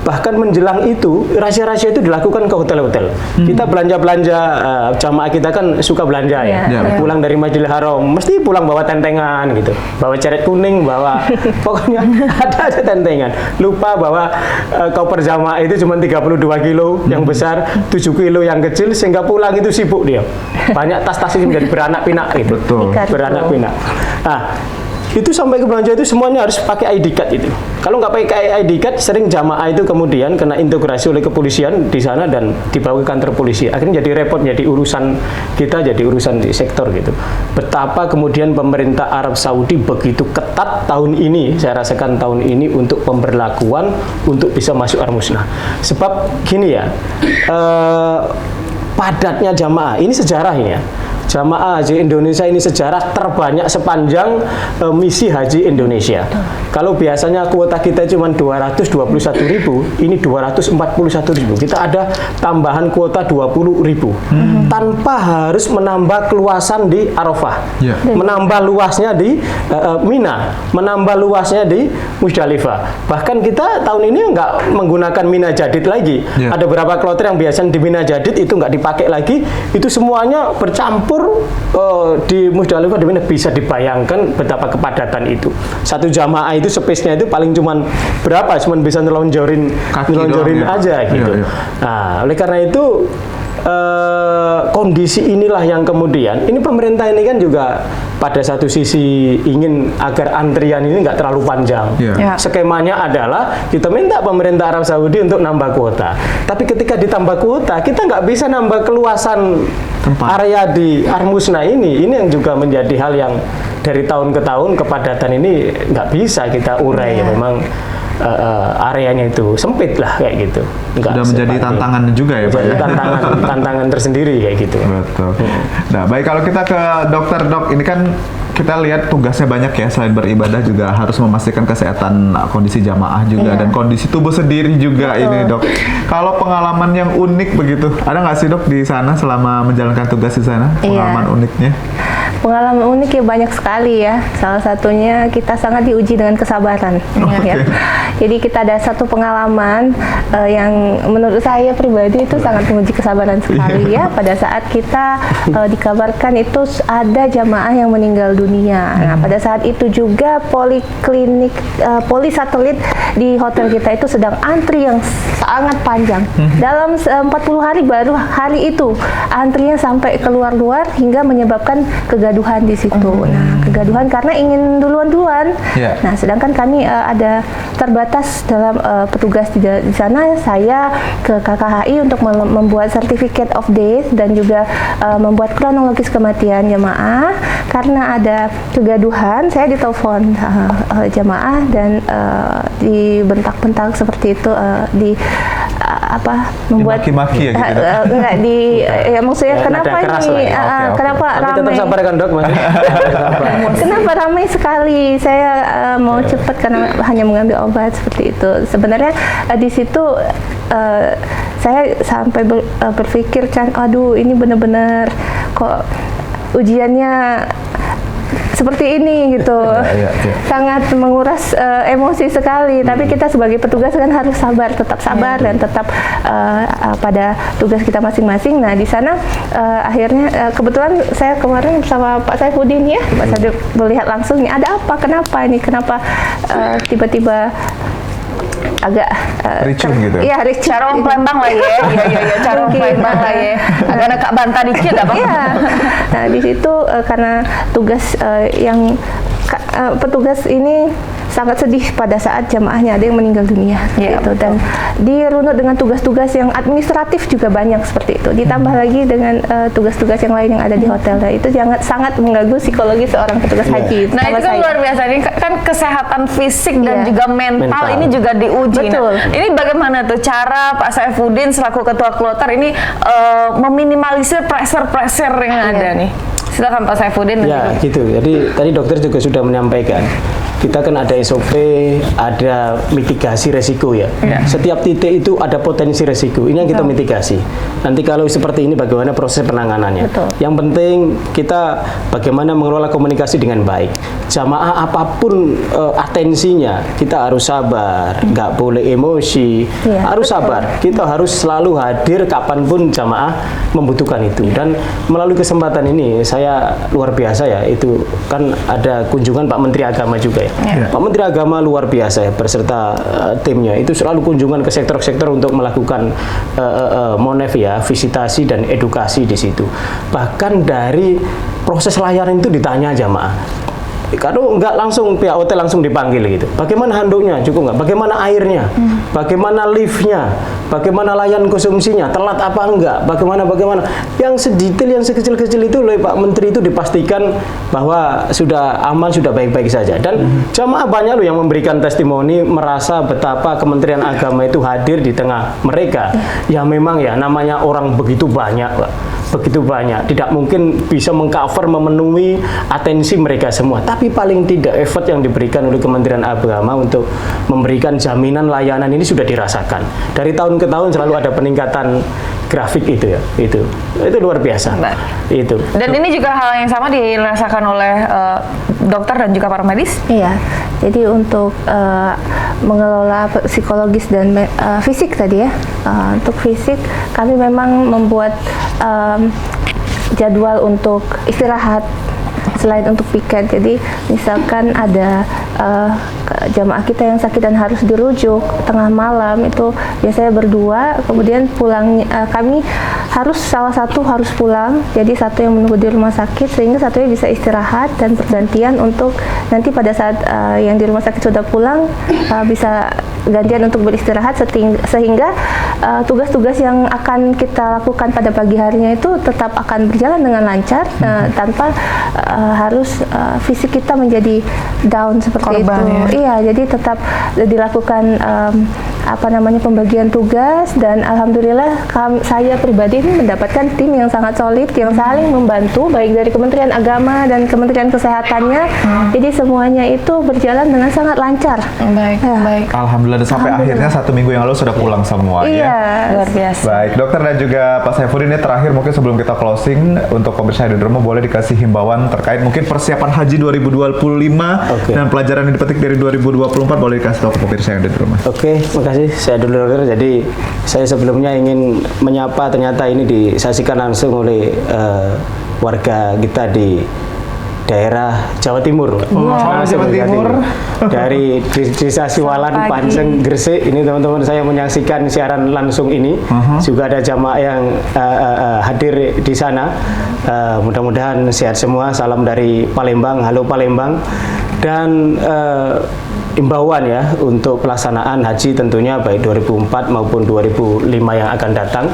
bahkan menjelang itu rahasia-rahasia itu dilakukan ke hotel-hotel. Kita belanja-belanja, jamaah kita kan suka belanja ya. Pulang dari Masjidil Haram mesti pulang bawa tentengan gitu, bawa ceret kuning, bawa pokoknya ada aja tentengan. Lupa bahwa koper jamaah itu cuma 32 kilo yang besar, 7 kilo yang kecil, sehingga pulang itu sibuk dia. Banyak tas-tas itu menjadi beranak pinak gitu. Beranak pinak. Nah, itu sampai ke belanja itu semuanya harus pakai ID card itu. Kalau nggak pakai ID card, sering jamaah itu kemudian kena integrasi oleh kepolisian di sana dan dibawa ke kantor polisi. Akhirnya jadi repot, jadi urusan kita, jadi urusan di sektor gitu. Betapa kemudian pemerintah Arab Saudi begitu ketat tahun ini, saya rasakan tahun ini untuk pemberlakuan untuk bisa masuk Armusna. Sebab gini ya, padatnya jamaah ini sejarah ini ya. Jamaah haji Indonesia ini sejarah terbanyak sepanjang misi haji Indonesia. Kalau biasanya kuota kita cuma 221.000, ini 241.000. Kita ada tambahan kuota 20.000 tanpa harus menambah keluasan di Arafah, menambah luasnya di Mina, menambah luasnya di Musdalifah. Bahkan kita tahun ini nggak menggunakan Mina Jadid lagi. Ada beberapa kloter yang biasanya di Mina Jadid itu nggak dipakai lagi. Itu semuanya bercampur di Musdalifah di Mina bisa dibayangkan betapa kepadatan itu. Satu jamaah itu space-nya itu paling cuman berapa? Cuman bisa nelonjorin aja gitu. Iya. Nah, oleh karena itu kondisi inilah yang kemudian ini pemerintah ini kan juga pada satu sisi ingin agar antrian ini nggak terlalu panjang. Yeah. Skemanya adalah kita minta pemerintah Arab Saudi untuk nambah kuota. Tapi ketika ditambah kuota, kita nggak bisa nambah keluasan area di Armusna ini. Ini yang juga menjadi hal yang dari tahun ke tahun kepadatan ini nggak bisa kita urai. Ya, memang areanya itu sempit lah kayak gitu. Sudah menjadi tantangan juga ya Pak ya? Tantangan tersendiri kayak gitu. Betul. Nah baik, kalau kita ke dokter, dok, ini kan kita lihat tugasnya banyak ya, selain beribadah juga harus memastikan kesehatan kondisi jamaah juga dan kondisi tubuh sendiri juga. Betul. Ini dok. Kalau pengalaman yang unik begitu, ada nggak sih dok di sana selama menjalankan tugas di sana? Pengalaman uniknya? Pengalaman unik ya banyak sekali ya. Salah satunya kita sangat diuji dengan kesabaran. Ya. Jadi kita ada satu pengalaman yang menurut saya pribadi itu sangat menguji kesabaran sekali ya. Pada saat kita dikabarkan itu ada jamaah yang meninggal dunia. Nah, pada saat itu juga poliklinik, polisatelit di hotel kita itu sedang antri yang sangat panjang. Dalam 40 hari baru hari itu antrinya sampai keluar-luar hingga menyebabkan kegaduhan di situ. Nah, kegaduhan karena ingin duluan-duluan. Yeah. Nah, sedangkan kami ada terbatas dalam petugas di sana. Saya ke KKHI untuk membuat certificate of death dan juga membuat kronologis kematian jamaah. Karena ada kegaduhan, saya ditelepon jamaah dan dibentak-bentak seperti itu, membuat dimaki-maki ya gitu. Enggak ya maksudnya kenapa ini kenapa ramai? Tetap sabar kan dok, Mas. Kenapa ramai sekali? Saya mau cepat karena hanya mengambil obat seperti itu. Sebenarnya di situ saya sampai berpikir kan, aduh ini benar-benar kok ujiannya seperti ini gitu. Sangat menguras emosi sekali. Tapi kita sebagai petugas kan harus sabar, tetap sabar dan tetap pada tugas kita masing-masing. Nah di sana akhirnya kebetulan saya kemarin bersama Pak Saifuddin ya, Pak Saifuddin melihat langsung nih ada apa, kenapa tiba-tiba agak ricun gitu. Iya, ricun. Carong Palembang lah ya. Iya, carong Palembang lah ya. Agak Kak Banta dikit apa? Iya. Nah, di situ karena tugas yang petugas ini sangat sedih pada saat jamaahnya ada yang meninggal dunia gitu. Dan dirunut dengan tugas-tugas yang administratif juga banyak seperti itu. Ditambah lagi dengan tugas-tugas yang lain yang ada di hotel. Nah, itu sangat mengganggu psikologi seorang petugas haji. Nah, itu kan luar biasa. Ini kan kesehatan fisik dan juga mental ini juga diuji. Betul. Nah, ini bagaimana tuh cara Pak Saifuddin selaku ketua kloter ini meminimalisir pressure yang ada nih? Silakan Pak Saifuddin. Ya, gitu. Jadi tadi dokter juga sudah menyampaikan. Kita kan ada SOP, ada mitigasi resiko ya. Setiap titik itu ada potensi resiko. Ini yang kita mitigasi. Nanti kalau seperti ini bagaimana proses penanganannya. Betul. Yang penting kita bagaimana mengelola komunikasi dengan baik. Jamaah apapun atensinya, kita harus sabar, nggak boleh emosi, harus sabar. Kita harus selalu hadir kapanpun jamaah membutuhkan itu. Dan melalui kesempatan ini saya luar biasa ya, itu kan ada kunjungan Pak Menteri Agama juga ya. Pak Menteri Agama luar biasa ya beserta timnya itu selalu kunjungan ke sektor-sektor untuk melakukan monef ya, visitasi dan edukasi di situ. Bahkan dari proses layanan itu ditanya jamaah. Kalau nggak langsung pihak hotel langsung dipanggil gitu. Bagaimana handuknya, cukup nggak? Bagaimana airnya? Bagaimana liftnya? Bagaimana layanan konsumsinya? Telat apa enggak? Bagaimana? Yang sedetail, yang sekecil-kecil itu oleh Pak Menteri itu dipastikan bahwa sudah aman, sudah baik-baik saja. Dan jamaah banyak loh yang memberikan testimoni merasa betapa Kementerian Agama itu hadir di tengah mereka. Ya memang ya namanya orang begitu banyak, Pak. Begitu banyak, tidak mungkin bisa mengcover, memenuhi atensi mereka semua. Tapi paling tidak effort yang diberikan oleh Kementerian Agama untuk memberikan jaminan layanan ini sudah dirasakan. Dari tahun ke tahun selalu ada peningkatan grafik itu ya, itu luar biasa. Itu. Dan ini juga hal yang sama dirasakan oleh dokter dan juga para medis. Iya. Jadi untuk mengelola psikologis dan fisik tadi ya, untuk fisik kami memang membuat jadwal untuk istirahat selain untuk piket. Jadi misalkan ada jamaah kita yang sakit dan harus dirujuk tengah malam, itu biasanya berdua, kemudian pulang kami harus salah satu harus pulang, jadi satu yang menunggu di rumah sakit sehingga satunya bisa istirahat dan bergantian untuk nanti pada saat yang di rumah sakit sudah pulang bisa gantian untuk beristirahat sehingga tugas-tugas yang akan kita lakukan pada pagi harinya itu tetap akan berjalan dengan lancar tanpa harus fisik kita menjadi down seperti Korban, itu. ya? Iya, jadi tetap dilakukan pembagian tugas dan alhamdulillah saya pribadi ini mendapatkan tim yang sangat solid yang saling membantu baik dari Kementerian Agama dan Kementerian Kesehatannya. Jadi semuanya itu berjalan dengan sangat lancar. Baik, baik. Alhamdulillah, dan sampai akhirnya 1 minggu yang lalu sudah pulang semua Iya. ya. Luar biasa. Baik, dokter dan juga Pak Saifudin, ini terakhir mungkin sebelum kita closing untuk pemirsa di rumah, boleh dikasih himbauan terkait mungkin persiapan haji 2025 dan pelajaran yang dipetik dari 2024, boleh dikasih tahu ke pemirsa yang ada di rumah. Oke, makasih. Saya dulu dokter. Jadi saya sebelumnya ingin menyapa, ternyata ini disaksikan langsung oleh warga kita di daerah Jawa Timur. Jawa Timur. Dari Desa Siwalan, Panceng, Gresik. Ini teman-teman saya menyaksikan siaran langsung ini. Juga ada jamaah yang hadir di sana. Mudah-mudahan sehat semua. Salam dari Palembang. Halo Palembang. Dan imbauan ya untuk pelaksanaan haji tentunya baik 2004 maupun 2005 yang akan datang.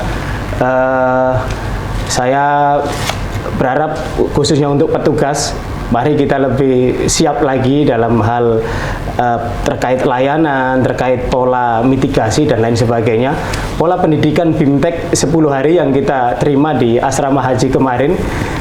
Saya berharap khususnya untuk petugas, mari kita lebih siap lagi dalam hal terkait layanan, terkait pola mitigasi dan lain sebagainya. Pola pendidikan BIMTEK 10 hari yang kita terima di asrama haji kemarin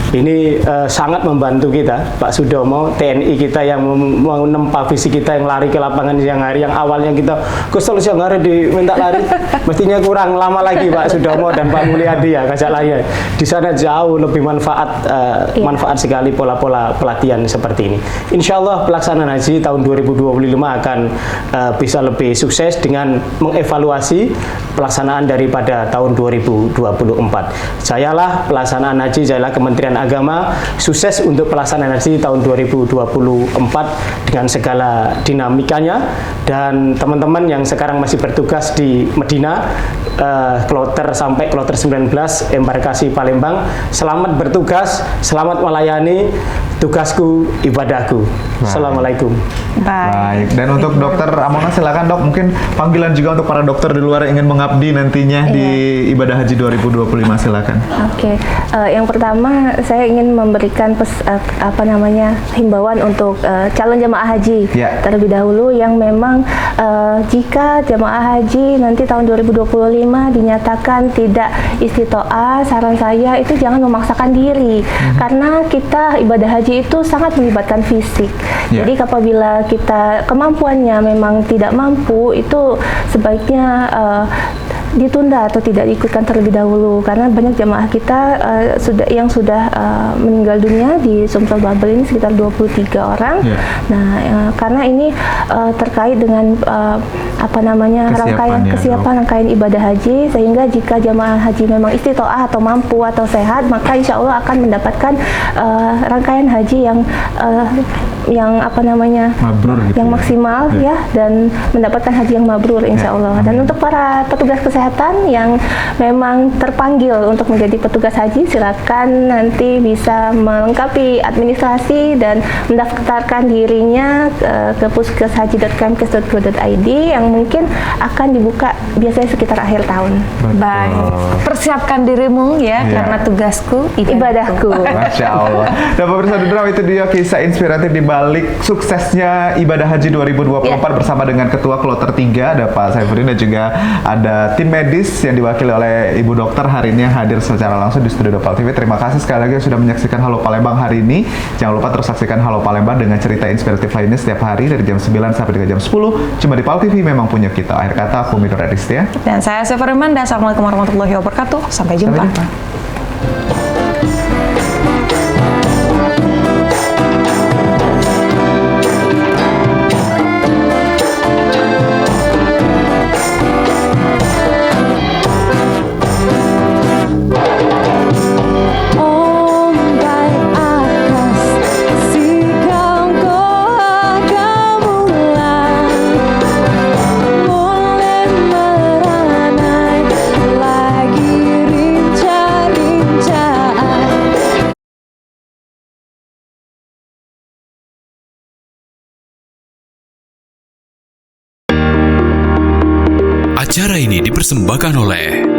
ini sangat membantu kita. Pak Sudomo, TNI kita yang menempa visi kita yang lari ke lapangan siang hari, yang awalnya kita kesel siang hari diminta lari, mestinya kurang lama lagi Pak Sudomo dan Pak Mulyadi ya, kajak lari. Di sana jauh lebih manfaat sekali pola-pola pelatihan seperti ini. Insya Allah pelaksanaan haji tahun 2025 akan bisa lebih sukses dengan mengevaluasi pelaksanaan daripada tahun 2024. Sayalah pelaksanaan haji, sayalah Kementerian Agama, sukses untuk pelaksanaan haji tahun 2024 dengan segala dinamikanya. Dan teman-teman yang sekarang masih bertugas di Medina, kloter sampai kloter 19 embarkasi Palembang, selamat bertugas, selamat melayani, tugasku ibadahku. Assalamualaikum. Baik. Dan untuk dokter Amona, silakan dok, mungkin panggilan juga untuk para dokter di luar yang ingin mengabdi nantinya di ibadah haji 2025, silakan. Oke. Yang pertama saya ingin memberikan himbauan untuk calon jamaah haji terlebih dahulu yang memang jika jamaah haji nanti tahun 2025 dinyatakan tidak istitoah, saran saya itu jangan memaksakan diri karena kita ibadah haji itu sangat melibatkan fisik. Jadi apabila kita kemampuannya memang tidak mampu, itu sebaiknya ditunda atau tidak diikutkan terlebih dahulu karena banyak jamaah kita sudah meninggal dunia di Sumsel Babel ini sekitar 23 orang. Nah, karena ini terkait dengan rangkaian ibadah haji, sehingga jika jamaah haji memang istitoah atau mampu atau sehat, maka insya Allah akan mendapatkan rangkaian haji yang mabrur gitu, yang maksimal ya, dan mendapatkan haji yang mabrur insya Allah. Dan untuk para petugas kesehatan yang memang terpanggil untuk menjadi petugas haji, silakan nanti bisa melengkapi administrasi dan mendaftarkan dirinya ke puskeshaji.kemkes.go.id yang mungkin akan dibuka biasanya sekitar akhir tahun. Baik. Persiapkan dirimu ya, karena tugasku ibadahku. Masya Allah. Dan pemirsa di drama, itu dia kisah inspiratif di balik suksesnya ibadah haji 2024 bersama dengan Ketua Kloter 3 ada Pak Saifudin, dan juga ada tim medis yang diwakili oleh Ibu Dokter hari ini yang hadir secara langsung di studio Dopal TV. Terima kasih sekali lagi sudah menyaksikan Halo Palembang hari ini. Jangan lupa terus saksikan Halo Palembang dengan cerita inspiratif lainnya setiap hari dari jam 9 sampai dengan jam 10 cuma di Pal TV, memang punya kita. Akhir kata, aku Midor Adistia. Dan saya Sefar Manda. Assalamualaikum warahmatullahi wabarakatuh. Sampai jumpa. Acara ini dipersembahkan oleh